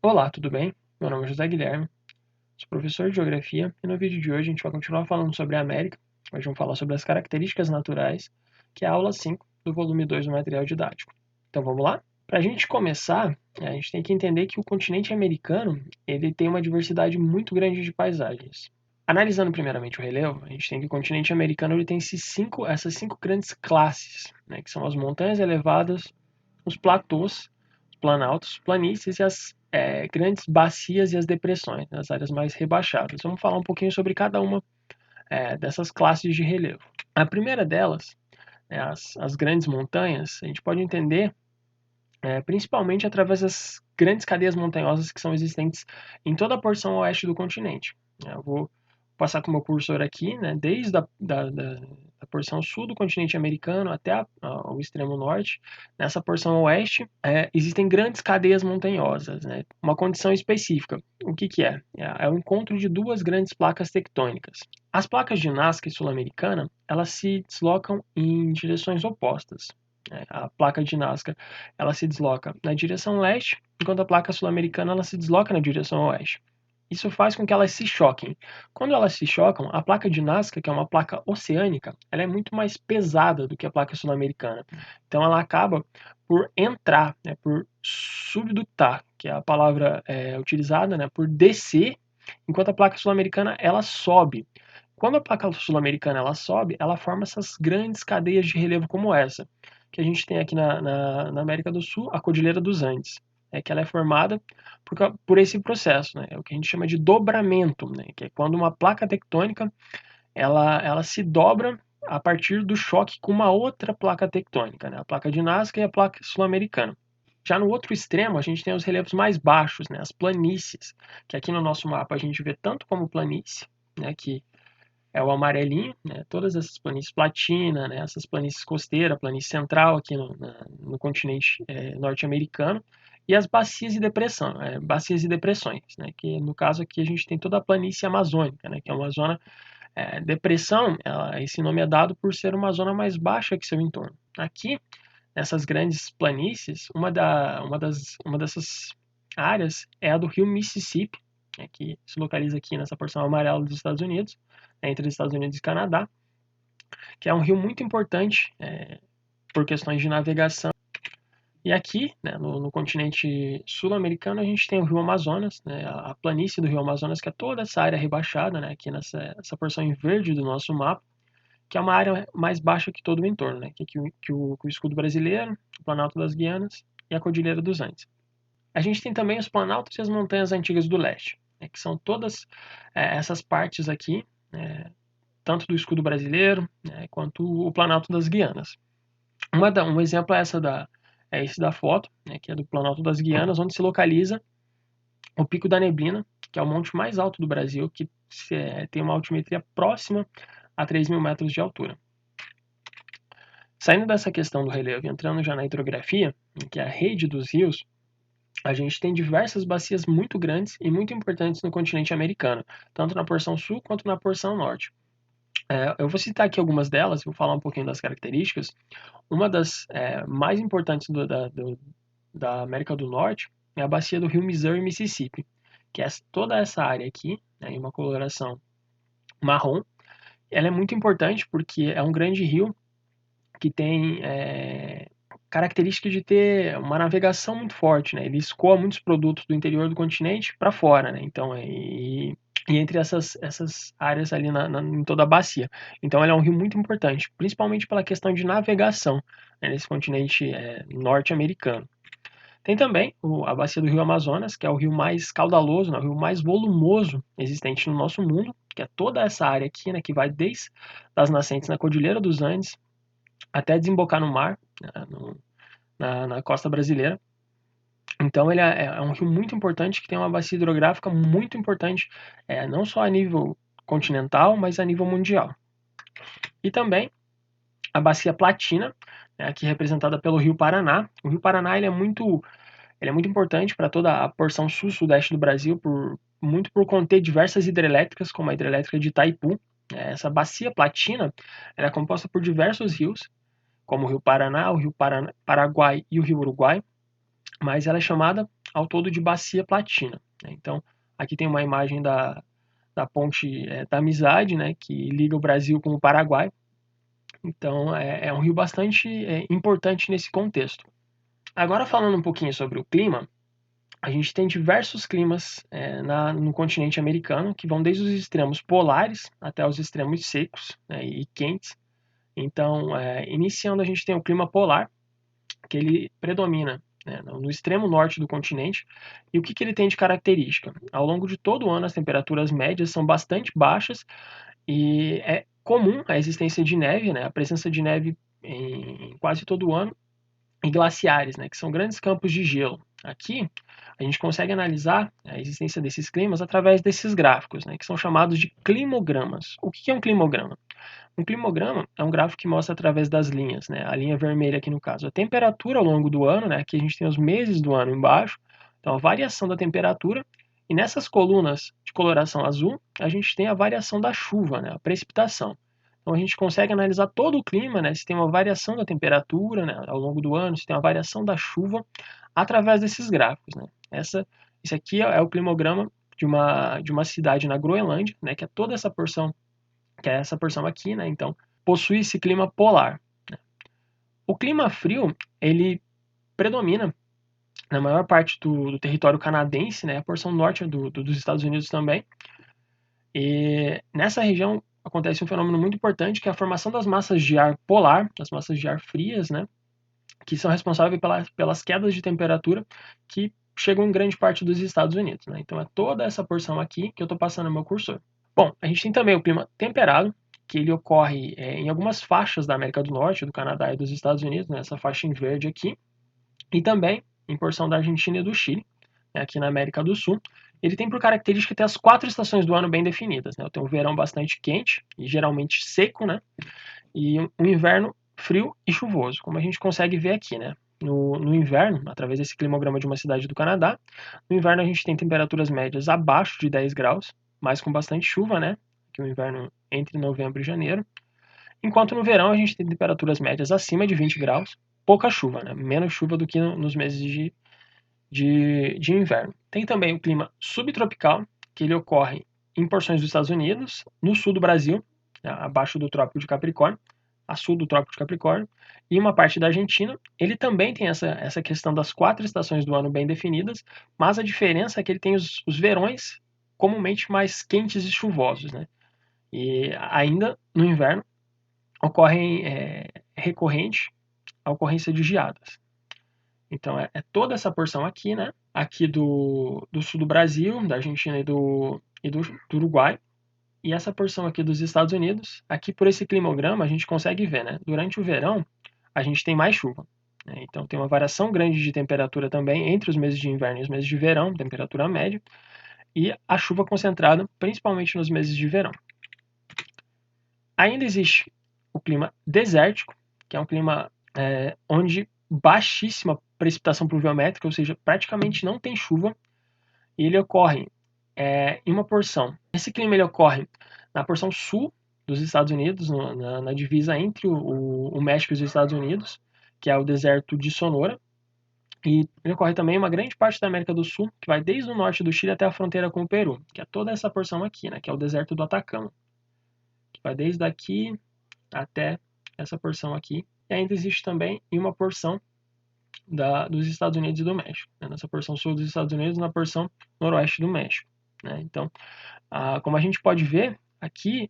Olá, tudo bem? Meu nome é José Guilherme, sou professor de Geografia e no vídeo de hoje a gente vai continuar falando sobre a América. Hoje vamos falar sobre as características naturais, que é a aula 5 do volume 2 do material didático. Então vamos lá? Para a gente começar, a gente tem que entender que o continente americano ele tem uma diversidade muito grande de paisagens. Analisando primeiramente o relevo, a gente tem que o continente americano ele tem essas cinco grandes classes, né, que são as montanhas elevadas, os platôs, os planaltos, planícies e as grandes bacias e as depressões, né, as áreas mais rebaixadas. Vamos falar um pouquinho sobre cada uma dessas classes de relevo. A primeira delas, as grandes montanhas, a gente pode entender principalmente através das grandes cadeias montanhosas que são existentes em toda a porção oeste do continente. Eu vou passar com o meu cursor aqui, né, desde a porção sul do continente americano até o extremo norte. Nessa porção oeste, existem grandes cadeias montanhosas, né, uma condição específica. O que é? É o encontro de duas grandes placas tectônicas. As placas de Nazca e Sul-Americana, elas se deslocam em direções opostas. A placa de Nazca ela se desloca na direção leste, enquanto a placa sul-americana ela se desloca na direção oeste. Isso faz com que elas se choquem. Quando elas se chocam, a placa de Nazca, que é uma placa oceânica, ela é muito mais pesada do que a placa sul-americana. Então ela acaba por entrar, né, por subductar, que é a palavra utilizada, né, por descer, enquanto a placa sul-americana ela sobe. Quando a placa sul-americana ela sobe, ela forma essas grandes cadeias de relevo como essa, que a gente tem aqui na América do Sul, a Cordilheira dos Andes, que ela é formada por esse processo, né, é o que a gente chama de dobramento, né, que é quando uma placa tectônica ela se dobra a partir do choque com uma outra placa tectônica, né, a placa de Nazca e a placa sul-americana. Já no outro extremo, a gente tem os relevos mais baixos, né, as planícies, que aqui no nosso mapa a gente vê tanto como planície, né, que é o amarelinho, né, todas essas planícies platina, né, essas planícies costeiras, planície central aqui no continente norte-americano, e as bacias e bacias e depressões, né, que no caso aqui a gente tem toda a planície amazônica, né, que é uma zona depressão, esse nome é dado por ser uma zona mais baixa que seu entorno. Aqui, nessas grandes planícies, uma dessas áreas é a do rio Mississippi, que se localiza aqui nessa porção amarela dos Estados Unidos, entre os Estados Unidos e Canadá, que é um rio muito importante por questões de navegação. E aqui, né, no continente sul-americano, a gente tem o rio Amazonas, né, a planície do rio Amazonas, que é toda essa área rebaixada, né, aqui essa porção em verde do nosso mapa, que é uma área mais baixa que todo o entorno, né, que o escudo brasileiro, o Planalto das Guianas e a Cordilheira dos Andes. A gente tem também os planaltos e as montanhas antigas do leste, né, que são todas essas partes aqui, tanto do escudo brasileiro quanto o Planalto das Guianas. Um exemplo é esse da foto, né, que é do Planalto das Guianas, onde se localiza o Pico da Neblina, que é o monte mais alto do Brasil, que tem uma altimetria próxima a 3.000 metros de altura. Saindo dessa questão do relevo e entrando já na hidrografia, que é a rede dos rios, a gente tem diversas bacias muito grandes e muito importantes no continente americano, tanto na porção sul quanto na porção norte. Eu vou citar aqui algumas delas, vou falar um pouquinho das características. Uma das mais importantes da América do Norte é a bacia do rio Missouri e Mississippi, que é toda essa área aqui, né, em uma coloração marrom. Ela é muito importante porque é um grande rio que tem característica de ter uma navegação muito forte, né? Ele escoa muitos produtos do interior do continente para fora, né? Então, e entre essas áreas ali em toda a bacia. Então, ele é um rio muito importante, principalmente pela questão de navegação, né, nesse continente norte-americano. Tem também a bacia do rio Amazonas, que é o rio mais caudaloso, né, o rio mais volumoso existente no nosso mundo, que é toda essa área aqui, né, que vai desde as nascentes na Cordilheira dos Andes até desembocar no mar, né, na costa brasileira. Então ele é um rio muito importante que tem uma bacia hidrográfica muito importante, não só a nível continental, mas a nível mundial. E também a bacia Platina, né, aqui representada pelo Rio Paraná. O Rio Paraná ele é muito importante para toda a porção sul-sudeste do Brasil, muito por conter diversas hidrelétricas, como a hidrelétrica de Itaipu. Essa bacia Platina ela é composta por diversos rios, como o Rio Paraná, o Rio Paraguai e o Rio Uruguai, mas ela é chamada ao todo de Bacia Platina, né? Então, aqui tem uma imagem da Ponte da Amizade, né, que liga o Brasil com o Paraguai. Então, é um rio bastante importante nesse contexto. Agora, falando um pouquinho sobre o clima, a gente tem diversos climas no continente americano, que vão desde os extremos polares até os extremos secos, né, e quentes. Então, iniciando, a gente tem o clima polar, que ele predomina, né, no extremo norte do continente. E o que ele tem de característica? Ao longo de todo o ano, as temperaturas médias são bastante baixas e é comum a existência de neve, né, a presença de neve em quase todo o ano, e glaciares, né, que são grandes campos de gelo. Aqui, a gente consegue analisar a existência desses climas através desses gráficos, né, que são chamados de climogramas. O que é um climograma? Um climograma é um gráfico que mostra através das linhas, né? A linha vermelha aqui no caso, a temperatura ao longo do ano, né? Aqui a gente tem os meses do ano embaixo, então a variação da temperatura. E nessas colunas de coloração azul, a gente tem a variação da chuva, né? A precipitação. Então a gente consegue analisar todo o clima, né? Se tem uma variação da temperatura, né? Ao longo do ano, se tem uma variação da chuva, através desses gráficos, né? Esse aqui é o climograma de uma cidade na Groenlândia, né? Que é toda essa porção, que é essa porção aqui, né? Então, possui esse clima polar, né? O clima frio, ele predomina na maior parte do território canadense, né? A porção norte dos Estados Unidos também. E nessa região acontece um fenômeno muito importante, que é a formação das massas de ar polar, das massas de ar frias, né? Que são responsáveis pelas quedas de temperatura que chegam em grande parte dos Estados Unidos, né? Então, é toda essa porção aqui que eu estou passando no meu cursor. Bom, a gente tem também o clima temperado, que ele ocorre em algumas faixas da América do Norte, do Canadá e dos Estados Unidos, né, essa faixa em verde aqui, e também em porção da Argentina e do Chile, né, aqui na América do Sul. Ele tem por característica ter as 4 estações do ano bem definidas, né? Eu tenho um verão bastante quente e geralmente seco, né? E um inverno frio e chuvoso, como a gente consegue ver aqui, né? No inverno, através desse climograma de uma cidade do Canadá, no inverno a gente tem temperaturas médias abaixo de 10 graus, mas com bastante chuva, né? Que o inverno entre novembro e janeiro. Enquanto no verão a gente tem temperaturas médias acima de 20 graus, pouca chuva, né? Menos chuva do que nos meses de inverno. Tem também o clima subtropical, que ele ocorre em porções dos Estados Unidos, no sul do Brasil, abaixo do Trópico de Capricórnio, a sul do Trópico de Capricórnio, e uma parte da Argentina. Ele também tem essa questão das 4 estações do ano bem definidas, mas a diferença é que ele tem os verões comumente mais quentes e chuvosos, né? E ainda no inverno ocorre recorrente a ocorrência de geadas. Então é toda essa porção aqui, né? Aqui do sul do Brasil, da Argentina e do Uruguai. E essa porção aqui dos Estados Unidos, aqui por esse climograma a gente consegue ver, né? Durante o verão a gente tem mais chuva, né? Então tem uma variação grande de temperatura também entre os meses de inverno e os meses de verão, temperatura média, e a chuva concentrada principalmente nos meses de verão. Ainda existe o clima desértico, que é um clima onde baixíssima precipitação pluviométrica, ou seja, praticamente não tem chuva, e ele ocorre em uma porção. Esse clima ele ocorre na porção sul dos Estados Unidos, na divisa entre o México e os Estados Unidos, que é o deserto de Sonora, e ele ocorre também em uma grande parte da América do Sul, que vai desde o norte do Chile até a fronteira com o Peru, que é toda essa porção aqui, né, que é o deserto do Atacama, que vai desde aqui até essa porção aqui. E ainda existe também em uma porção dos Estados Unidos e do México, né? Nessa porção sul dos Estados Unidos e na porção noroeste do México, né? Então, como a gente pode ver, aqui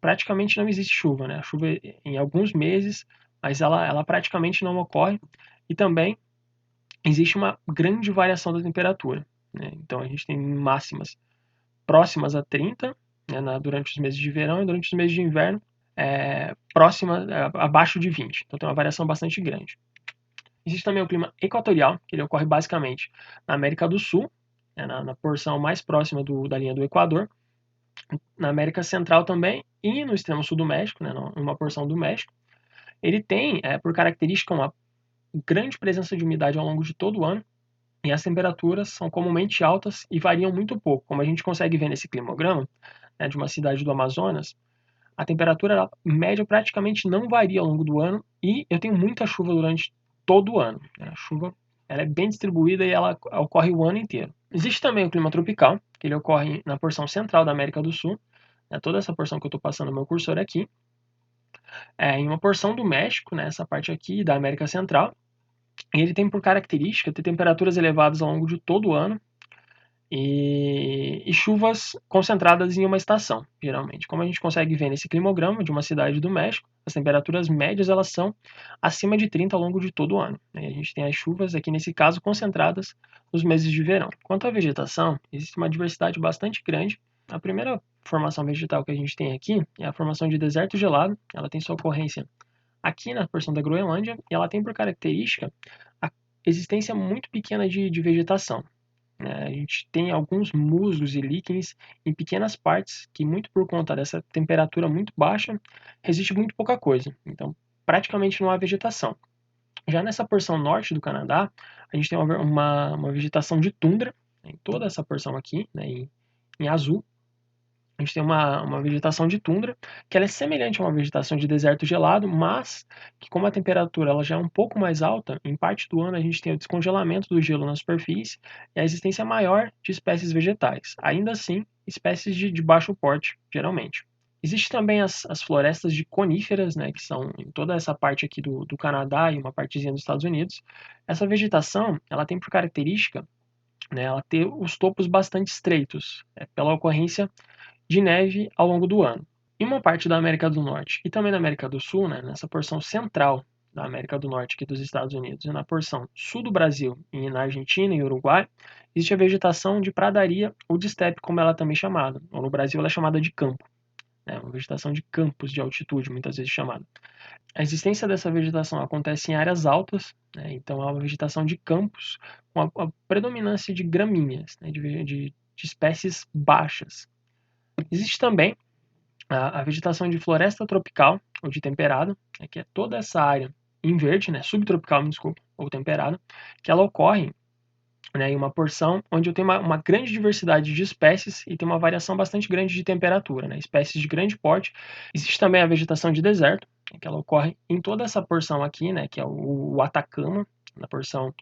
praticamente não existe chuva, né? A chuva em alguns meses, mas ela praticamente não ocorre, e também existe uma grande variação da temperatura, né? Então a gente tem máximas próximas a 30, né, durante os meses de verão, e durante os meses de inverno abaixo de 20. Então tem uma variação bastante grande. Existe também o clima equatorial, que ele ocorre basicamente na América do Sul, né, na porção mais próxima da linha do Equador, na América Central também e no extremo sul do México, né, numa porção do México. Ele tem, por característica, uma grande presença de umidade ao longo de todo o ano, e as temperaturas são comumente altas e variam muito pouco. Como a gente consegue ver nesse climograma, né, de uma cidade do Amazonas, a temperatura média praticamente não varia ao longo do ano, e eu tenho muita chuva durante todo o ano, né? Chuva ela é bem distribuída e ela ocorre o ano inteiro. Existe também o clima tropical, que ele ocorre na porção central da América do Sul, né, toda essa porção que eu estou passando no meu cursor aqui, em uma porção do México, né, essa parte aqui da América Central, e ele tem por característica ter temperaturas elevadas ao longo de todo o ano, e chuvas concentradas em uma estação, geralmente. Como a gente consegue ver nesse climograma de uma cidade do México, as temperaturas médias elas são acima de 30 ao longo de todo o ano. A gente tem as chuvas aqui, nesse caso, concentradas nos meses de verão. Quanto à vegetação, existe uma diversidade bastante grande. A primeira formação vegetal que a gente tem aqui é a formação de deserto gelado. Ela tem sua ocorrência aqui na porção da Groenlândia e ela tem por característica a existência muito pequena de vegetação. A gente tem alguns musgos e líquens em pequenas partes que, muito por conta dessa temperatura muito baixa, resiste muito pouca coisa. Então, praticamente não há vegetação. Já nessa porção norte do Canadá, a gente tem uma vegetação de tundra, em toda essa porção aqui, né, em azul. A gente tem uma vegetação de tundra, que ela é semelhante a uma vegetação de deserto gelado, mas que como a temperatura ela já é um pouco mais alta, em parte do ano a gente tem o descongelamento do gelo na superfície e a existência maior de espécies vegetais. Ainda assim, espécies de baixo porte, geralmente. Existem também as florestas de coníferas, né, que são em toda essa parte aqui do Canadá e uma partezinha dos Estados Unidos. Essa vegetação ela tem por característica, né, ela ter os topos bastante estreitos, pela ocorrência de neve ao longo do ano. Em uma parte da América do Norte e também da América do Sul, né, nessa porção central da América do Norte aqui dos Estados Unidos e na porção sul do Brasil e na Argentina e Uruguai, existe a vegetação de pradaria ou de estepe, como ela é também chamada, ou no Brasil ela é chamada de campo, né, uma vegetação de campos de altitude, muitas vezes chamada. A existência dessa vegetação acontece em áreas altas, né, então é uma vegetação de campos com a predominância de gramíneas, né, de espécies baixas. Existe também a vegetação de floresta tropical ou de temperado, né, que é toda essa área em verde, né, subtropical, me desculpa, ou temperada, que ela ocorre, né, em uma porção onde eu tenho uma grande diversidade de espécies e tem uma variação bastante grande de temperatura, né, espécies de grande porte. Existe também a vegetação de deserto, que ela ocorre em toda essa porção aqui, né, que é o Atacama, na porção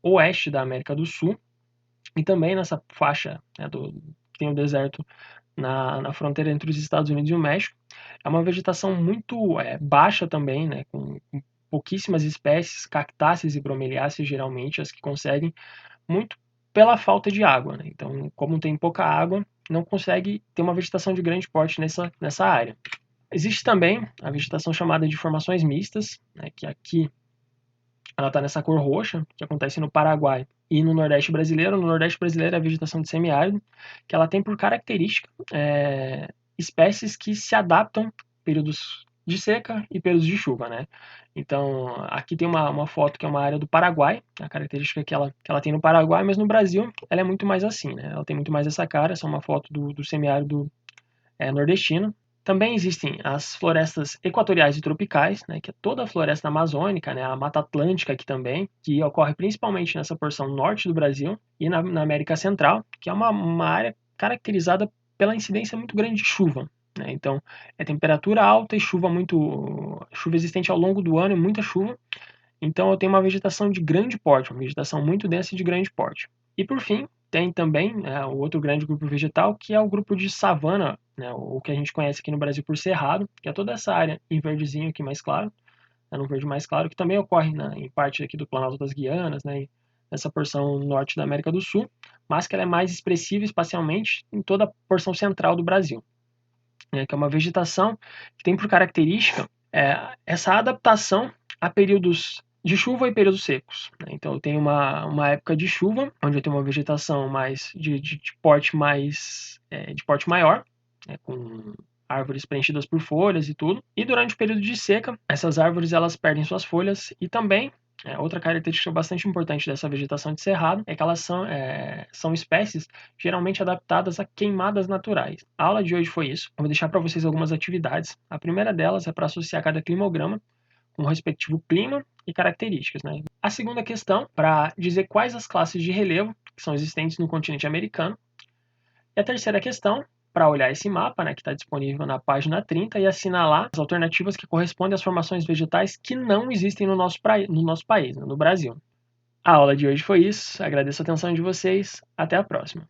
oeste da América do Sul, e também nessa faixa, né, que tem o deserto na fronteira entre os Estados Unidos e o México. É uma vegetação muito baixa também, né, com pouquíssimas espécies, cactáceas e bromeliáceas, geralmente, as que conseguem, muito pela falta de água. Né? Então, como tem pouca água, não consegue ter uma vegetação de grande porte nessa área. Existe também a vegetação chamada de formações mistas, né, que aqui ela está nessa cor roxa, que acontece no Paraguai e no Nordeste brasileiro. No Nordeste brasileiro é a vegetação de semiárido, que ela tem por característica espécies que se adaptam a períodos de seca e períodos de chuva, né? Então, aqui tem uma foto que é uma área do Paraguai, a característica que ela tem no Paraguai, mas no Brasil ela é muito mais assim, né? Ela tem muito mais essa cara, essa é uma foto do semiárido nordestino. Também existem as florestas equatoriais e tropicais, né, que é toda a floresta amazônica, né, a Mata Atlântica aqui também, que ocorre principalmente nessa porção norte do Brasil e na América Central, que é uma área caracterizada pela incidência muito grande de chuva. Né? Então, é temperatura alta e chuva existente ao longo do ano e muita chuva. Então, eu tenho uma vegetação de grande porte, uma vegetação muito densa e de grande porte. E, por fim, tem também o outro grande grupo vegetal, que é o grupo de savana, né, o que a gente conhece aqui no Brasil por cerrado, que é toda essa área em verdezinho aqui mais claro, no verde mais claro, que também ocorre em parte aqui do Planalto das Guianas, né, nessa porção norte da América do Sul, mas que ela é mais expressiva espacialmente em toda a porção central do Brasil, né, que é uma vegetação que tem por característica essa adaptação a períodos de chuva e períodos secos. Né? Então eu tenho uma época de chuva, onde eu tenho uma vegetação mais de porte de porte maior, né? Com árvores preenchidas por folhas e tudo. E durante o período de seca, essas árvores elas perdem suas folhas e também outra característica bastante importante dessa vegetação de cerrado é que elas são espécies geralmente adaptadas a queimadas naturais. A aula de hoje foi isso. Eu vou deixar para vocês algumas atividades. A primeira delas é para associar cada climograma com o respectivo clima e características. Né? A segunda questão, para dizer quais as classes de relevo que são existentes no continente americano. E a terceira questão, para olhar esse mapa, né, que está disponível na página 30, e assinalar as alternativas que correspondem às formações vegetais que não existem no nosso país, no Brasil. A aula de hoje foi isso, agradeço a atenção de vocês, até a próxima.